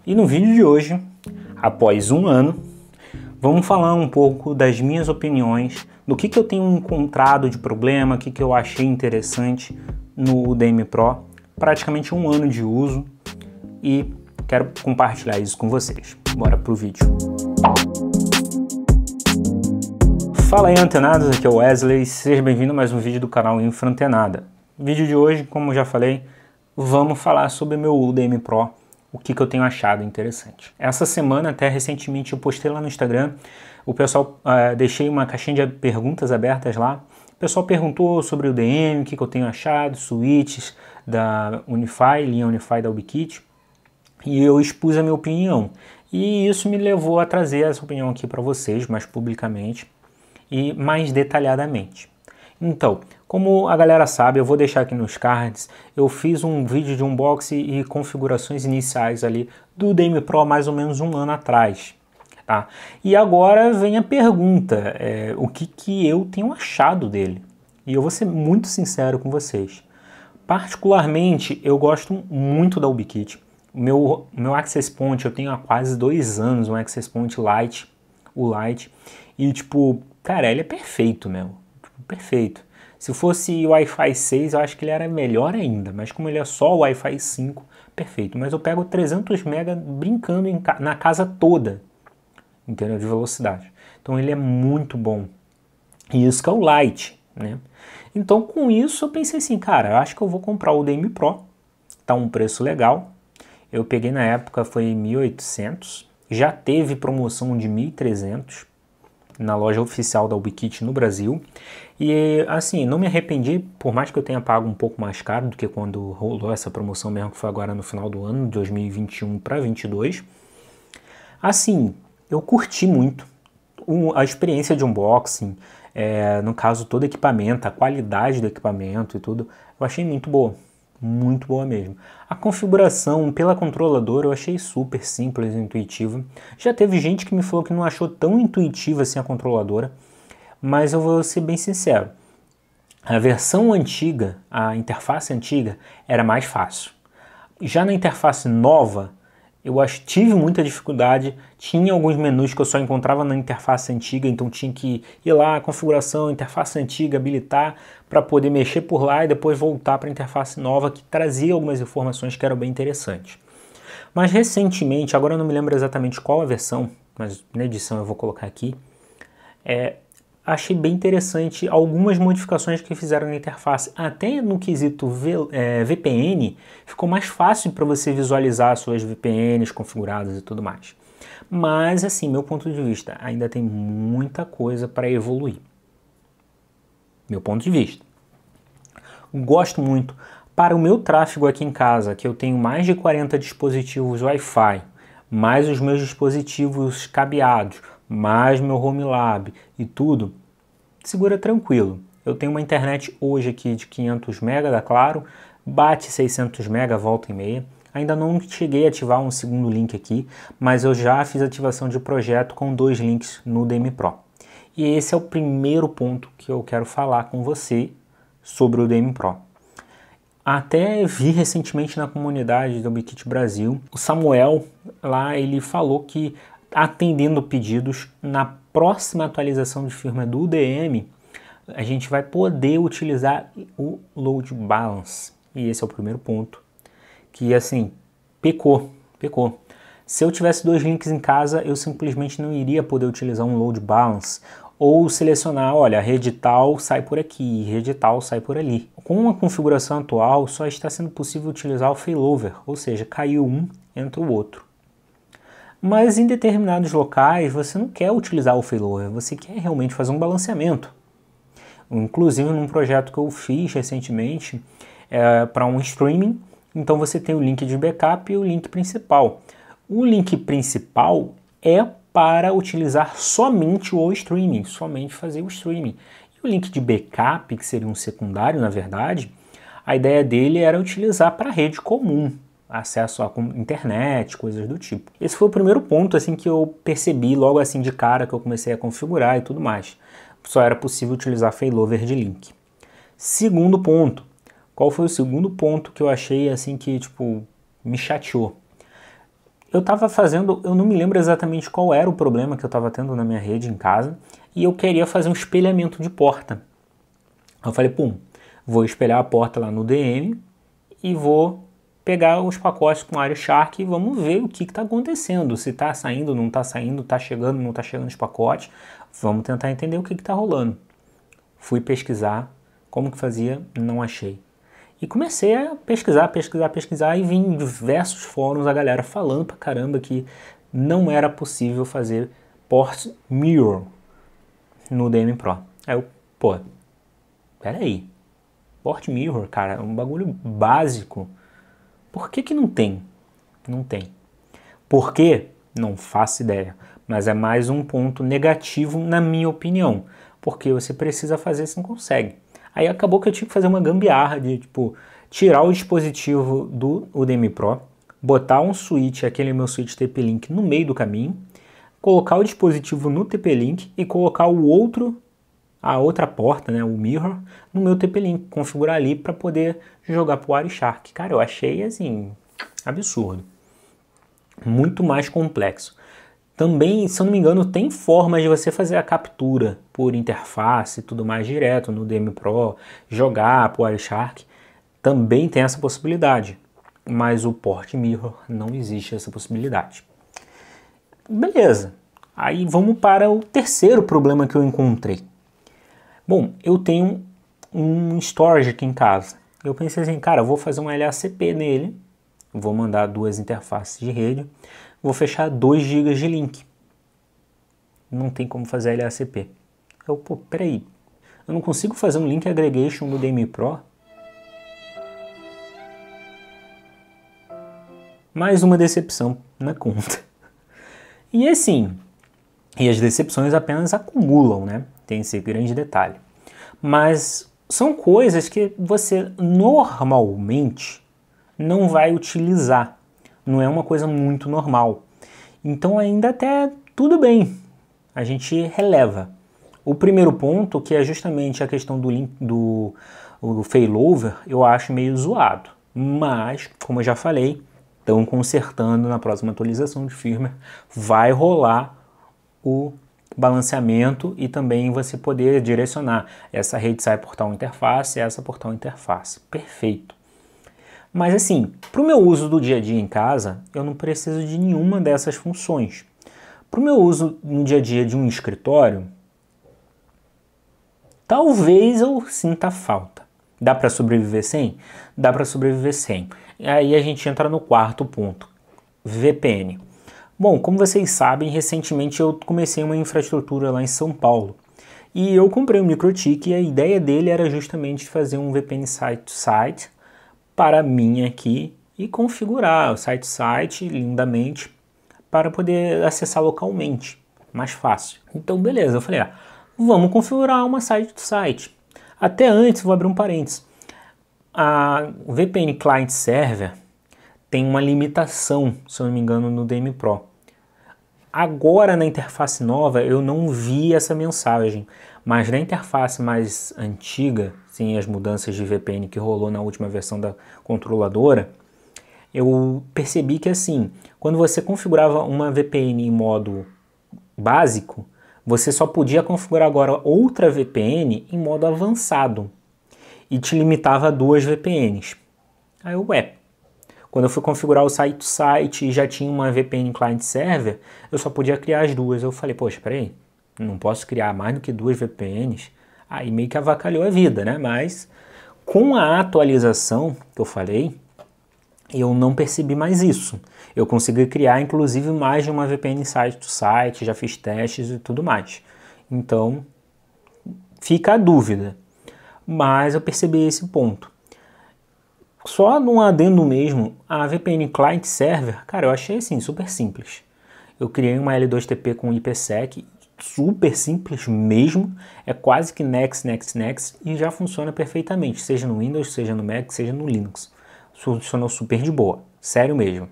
E no vídeo de hoje, após um ano, vamos falar um pouco das minhas opiniões, do que eu tenho encontrado de problema, o que eu achei interessante no Udemy Pro, praticamente um ano de uso, e quero compartilhar isso com vocês. Bora pro vídeo. Fala aí, antenados, aqui é o Wesley, seja bem-vindo a mais um vídeo do canal Infra-Antenada. No vídeo de hoje, como já falei, vamos falar sobre meu Udemy Pro, o que eu tenho achado interessante. Essa semana, até recentemente, eu postei lá no Instagram, o pessoal, deixei uma caixinha de perguntas abertas lá, o pessoal perguntou sobre o Udemy, o que eu tenho achado, switches da Unify, linha Unify da UbiKit, e eu expus a minha opinião. E isso me levou a trazer essa opinião aqui para vocês, mais publicamente e mais detalhadamente. Então, como a galera sabe, eu vou deixar aqui nos cards, eu fiz um vídeo de unboxing e configurações iniciais ali do Udemy Pro mais ou menos um ano atrás. Tá? E agora vem a pergunta, o que eu tenho achado dele? E eu vou ser muito sincero com vocês. Particularmente, eu gosto muito da UbiKit. Meu Access Point, eu tenho há quase 2 anos um Access Point Lite, o Lite, e tipo, cara, ele é perfeito, meu. Perfeito. Se fosse Wi-Fi 6, eu acho que ele era melhor ainda, mas como ele é só Wi-Fi 5, perfeito. Mas eu pego 300 MB brincando na casa toda, entendeu? De velocidade. Então ele é muito bom. E isso que é o Lite, né? Então com isso eu pensei assim, cara, eu acho que eu vou comprar o Udemy Pro. Tá um preço legal. Eu peguei na época, foi 1.800. Já teve promoção de 1.300 na loja oficial da UbiKit no Brasil. E assim, não me arrependi, por mais que eu tenha pago um pouco mais caro do que quando rolou essa promoção mesmo, que foi agora no final do ano, de 2021 para 2022. Assim, eu curti muito a experiência de unboxing, no caso todo o equipamento, a qualidade do equipamento e tudo, eu achei muito boa mesmo. A configuração pela controladora eu achei super simples e intuitiva. Já teve gente que me falou que não achou tão intuitiva assim a controladora, mas eu vou ser bem sincero. A versão antiga, a interface antiga, era mais fácil. Já na interface nova, eu tive muita dificuldade, tinha alguns menus que eu só encontrava na interface antiga, então tinha que ir lá, configuração, interface antiga, habilitar, para poder mexer por lá e depois voltar para a interface nova, que trazia algumas informações que eram bem interessantes. Mas recentemente, agora eu não me lembro exatamente qual a versão, mas na edição eu vou colocar aqui, achei bem interessante algumas modificações que fizeram na interface. Até no quesito VPN, ficou mais fácil para você visualizar as suas VPNs configuradas e tudo mais. Mas, assim, meu ponto de vista, ainda tem muita coisa para evoluir. Meu ponto de vista. Gosto muito. Para o meu tráfego aqui em casa, que eu tenho mais de 40 dispositivos Wi-Fi, mais os meus dispositivos cabeados, mais meu Home Lab e tudo, segura tranquilo. Eu tenho uma internet hoje aqui de 500 MB da Claro, bate 600 MB volta e meia. Ainda não cheguei a ativar um segundo link aqui, mas eu já fiz ativação de projeto com 2 links no Udemy Pro. E esse é o primeiro ponto que eu quero falar com você sobre o Udemy Pro. Até vi recentemente na comunidade do UbiKit Brasil, o Samuel lá, ele falou que atendendo pedidos, na próxima atualização de firmware do Udemy, a gente vai poder utilizar o Load Balance. E esse é o primeiro ponto, que assim, pecou. Se eu tivesse 2 links em casa, eu simplesmente não iria poder utilizar um Load Balance, ou selecionar, olha, rede tal sai por aqui, rede tal sai por ali. Com a configuração atual, só está sendo possível utilizar o failover, ou seja, caiu um, entra o outro. Mas em determinados locais você não quer utilizar o failover, você quer realmente fazer um balanceamento. Inclusive num projeto que eu fiz recentemente para um streaming, então você tem o link de backup e o link principal. O link principal é para utilizar somente o streaming, somente fazer o streaming. E o link de backup, que seria um secundário na verdade, a ideia dele era utilizar para a rede comum, acesso à internet, coisas do tipo. Esse foi o primeiro ponto assim que eu percebi logo assim de cara que eu comecei a configurar e tudo mais. Só era possível utilizar failover de link. Segundo ponto. Qual foi o segundo ponto que eu achei assim que tipo me chateou? eu estava fazendo, eu não me lembro exatamente qual era o problema que eu estava tendo na minha rede em casa, e eu queria fazer um espelhamento de porta. Eu falei, pum, vou espelhar a porta lá no DM e vou pegar os pacotes com Wireshark e vamos ver o que está acontecendo, se está saindo, não está saindo, está chegando, não está chegando os pacotes, vamos tentar entender o que está rolando. Fui pesquisar, como que fazia, não achei. E comecei a pesquisar e vi em diversos fóruns a galera falando pra caramba que não era possível fazer Port Mirror no DM Pro. Aí eu, pô, peraí, Port Mirror, cara, é um bagulho básico. Por que não tem? Não tem. Por quê? Não faço ideia. Mas é mais um ponto negativo na minha opinião. Porque você precisa fazer, você não consegue. Aí acabou que eu tive que fazer uma gambiarra de, tipo, tirar o dispositivo do UDM Pro, botar um switch, aquele meu switch TP-Link, no meio do caminho, colocar o dispositivo no TP-Link e colocar a outra porta, né, o mirror, no meu TP-Link, configurar ali para poder jogar pro Wireshark. Cara, eu achei, assim, absurdo. Muito mais complexo. Também, se eu não me engano, tem formas de você fazer a captura por interface e tudo mais direto no DM Pro, jogar pro Wireshark. Também tem essa possibilidade, mas o Port Mirror não existe essa possibilidade. Beleza, aí vamos para o terceiro problema que eu encontrei. Bom, eu tenho um storage aqui em casa. Eu pensei assim, cara, eu vou fazer um LACP nele, vou mandar duas interfaces de rede, vou fechar 2 GB de link. Não tem como fazer LACP. Eu, pô, peraí, eu não consigo fazer um link aggregation no DM Pro? Mais uma decepção na conta. E assim, e as decepções apenas acumulam, né? Tem esse grande detalhe. Mas são coisas que você normalmente não vai utilizar. Não é uma coisa muito normal. Então ainda até tudo bem. A gente releva. O primeiro ponto, que é justamente a questão do link do failover, eu acho meio zoado. Mas, como eu já falei, estão consertando na próxima atualização de firmware. Vai rolar o balanceamento e também você poder direcionar. Essa rede sai por tal interface, essa por tal interface. Perfeito. Mas assim, para o meu uso do dia a dia em casa, eu não preciso de nenhuma dessas funções. Para o meu uso no dia a dia de um escritório, talvez eu sinta falta. Dá para sobreviver sem? Dá para sobreviver sem. Aí a gente entra no quarto ponto, VPN. Bom, como vocês sabem, recentemente eu comecei uma infraestrutura lá em São Paulo. E eu comprei um microtik e a ideia dele era justamente fazer um VPN site-to-site para mim aqui e configurar o site-to-site lindamente para poder acessar localmente, mais fácil. Então beleza, eu falei, vamos configurar uma site-to-site. Até antes, vou abrir um parênteses, a VPN Client Server tem uma limitação, se eu não me engano, no DM Pro. Agora na interface nova eu não vi essa mensagem, mas na interface mais antiga, sim, as mudanças de VPN que rolou na última versão da controladora, eu percebi que assim, quando você configurava uma VPN em modo básico, você só podia configurar agora outra VPN em modo avançado e te limitava a 2 VPNs. Aí eu, quando eu fui configurar o site-to-site e já tinha uma VPN client server, eu só podia criar as duas. Eu falei, poxa, peraí, não posso criar mais do que 2 VPNs? Aí meio que avacalhou a vida, né? Mas com a atualização que eu falei, eu não percebi mais isso. Eu consegui criar, inclusive, mais de uma VPN site-to-site, já fiz testes e tudo mais. Então, fica a dúvida. Mas eu percebi esse ponto. Só num adendo mesmo, a VPN Client Server, cara, eu achei assim, super simples. Eu criei uma L2TP com IPsec, super simples mesmo, é quase que next, e já funciona perfeitamente, seja no Windows, seja no Mac, seja no Linux. Funcionou super de boa, sério mesmo.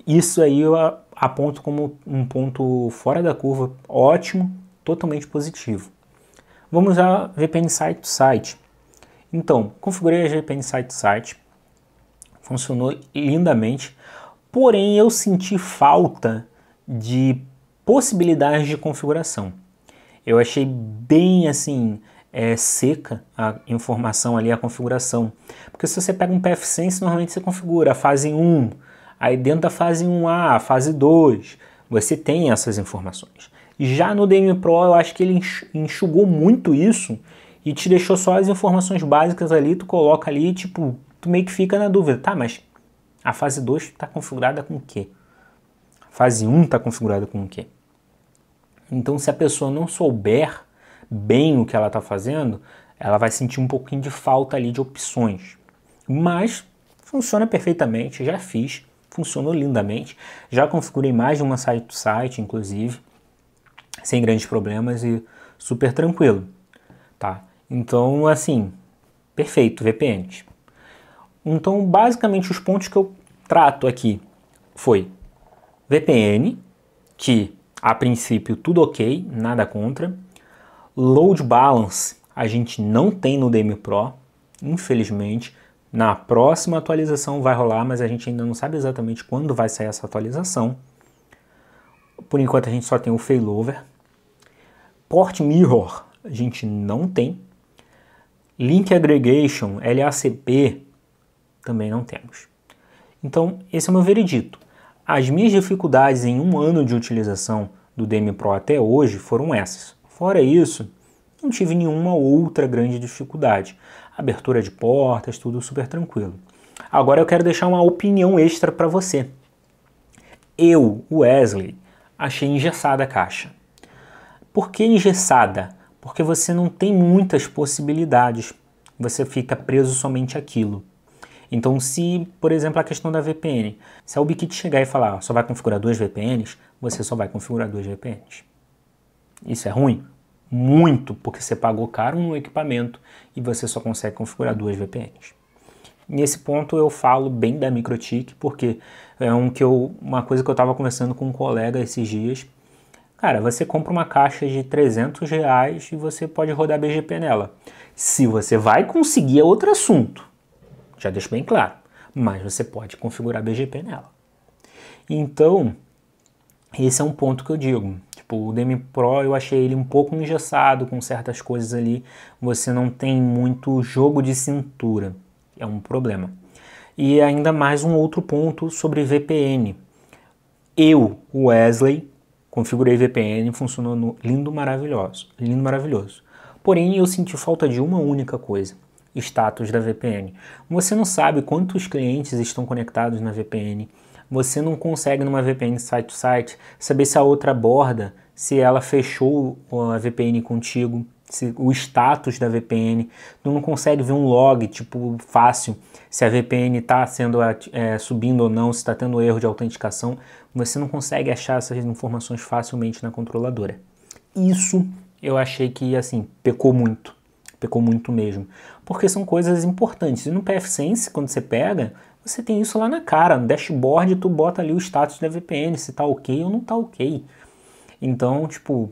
Isso aí eu aponto como um ponto fora da curva, ótimo, totalmente positivo. Vamos a VPN Site-to-Site. Então, configurei a VPN Site-to-Site, funcionou lindamente. Porém, eu senti falta de possibilidades de configuração. Eu achei bem assim, seca a informação ali, a configuração. Porque se você pega um PFSense, normalmente você configura a fase 1, aí dentro da fase 1A, a fase 2, você tem essas informações. Já no DM Pro, eu acho que ele enxugou muito isso e te deixou só as informações básicas ali, tu coloca ali, tipo, tu meio que fica na dúvida, tá, mas a fase 2 está configurada com o quê? A fase 1 está configurada com o quê? Então, se a pessoa não souber bem o que ela está fazendo, ela vai sentir um pouquinho de falta ali de opções. Mas funciona perfeitamente, já fiz, funcionou lindamente. Já configurei mais de uma site-to-site, inclusive, sem grandes problemas e super tranquilo, tá? Então, assim, perfeito, VPNs. Então, basicamente, os pontos que eu trato aqui foi VPN, que a princípio tudo ok, nada contra. Load Balance a gente não tem no DM Pro, infelizmente. Na próxima atualização vai rolar, mas a gente ainda não sabe exatamente quando vai sair essa atualização. Por enquanto a gente só tem o Failover. Port Mirror a gente não tem. Link Aggregation, LACP, também não temos. Então, esse é o meu veredito. As minhas dificuldades em um ano de utilização do DM Pro até hoje foram essas. Fora isso, não tive nenhuma outra grande dificuldade. Abertura de portas, tudo super tranquilo. Agora eu quero deixar uma opinião extra para você. Eu, Wesley, achei engessada a caixa. Por que engessada? Porque você não tem muitas possibilidades. Você fica preso somente àquilo. Então, se, por exemplo, a questão da VPN, se a Ubiquiti chegar e falar, só vai configurar 2 VPNs, você só vai configurar 2 VPNs. Isso é ruim? Muito, porque você pagou caro no equipamento e você só consegue configurar 2 VPNs. Nesse ponto eu falo bem da MikroTik, porque é uma coisa que eu estava conversando com um colega esses dias. Cara, você compra uma caixa de R$300 e você pode rodar BGP nela. Se você vai conseguir é outro assunto. Já deixo bem claro, mas você pode configurar BGP nela. Então, esse é um ponto que eu digo. Tipo, o DM Pro eu achei ele um pouco engessado com certas coisas ali. Você não tem muito jogo de cintura. É um problema. E ainda mais um outro ponto sobre VPN. Eu, Wesley, configurei VPN, funcionou lindo, maravilhoso. Lindo, maravilhoso. Porém, eu senti falta de uma única coisa. Status da VPN. Você não sabe quantos clientes estão conectados na VPN. Você não consegue numa VPN site-to-site saber se a outra aborda, se ela fechou a VPN contigo, se o status da VPN. Tu não consegue ver um log tipo fácil, se a VPN está sendo subindo ou não, se está tendo erro de autenticação. Você não consegue achar essas informações facilmente na controladora. Isso eu achei que assim pecou muito mesmo, porque são coisas importantes. E no PFSense, quando você pega, você tem isso lá na cara, no dashboard tu bota ali o status da VPN, se tá ok ou não tá ok. Então, tipo,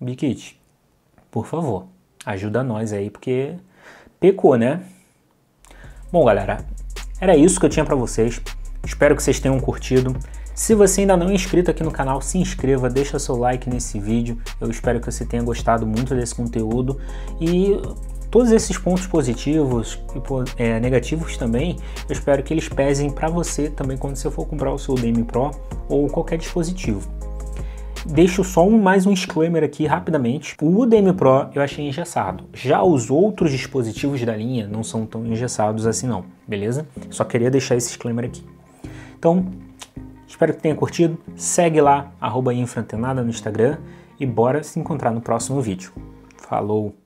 Ubiquiti, por favor, ajuda nós aí, porque pecou, né? Bom, galera, era isso que eu tinha pra vocês. Espero que vocês tenham curtido. Se você ainda não é inscrito aqui no canal, se inscreva, deixa seu like nesse vídeo. Eu espero que você tenha gostado muito desse conteúdo. E todos esses pontos positivos e negativos também, eu espero que eles pesem para você também quando você for comprar o seu DM Pro ou qualquer dispositivo. Deixo só mais um disclaimer aqui rapidamente. O DM Pro eu achei engessado. Já os outros dispositivos da linha não são tão engessados assim não, beleza? Só queria deixar esse disclaimer aqui. Então, espero que tenha curtido. Segue lá, @infraantenada no Instagram e bora se encontrar no próximo vídeo. Falou!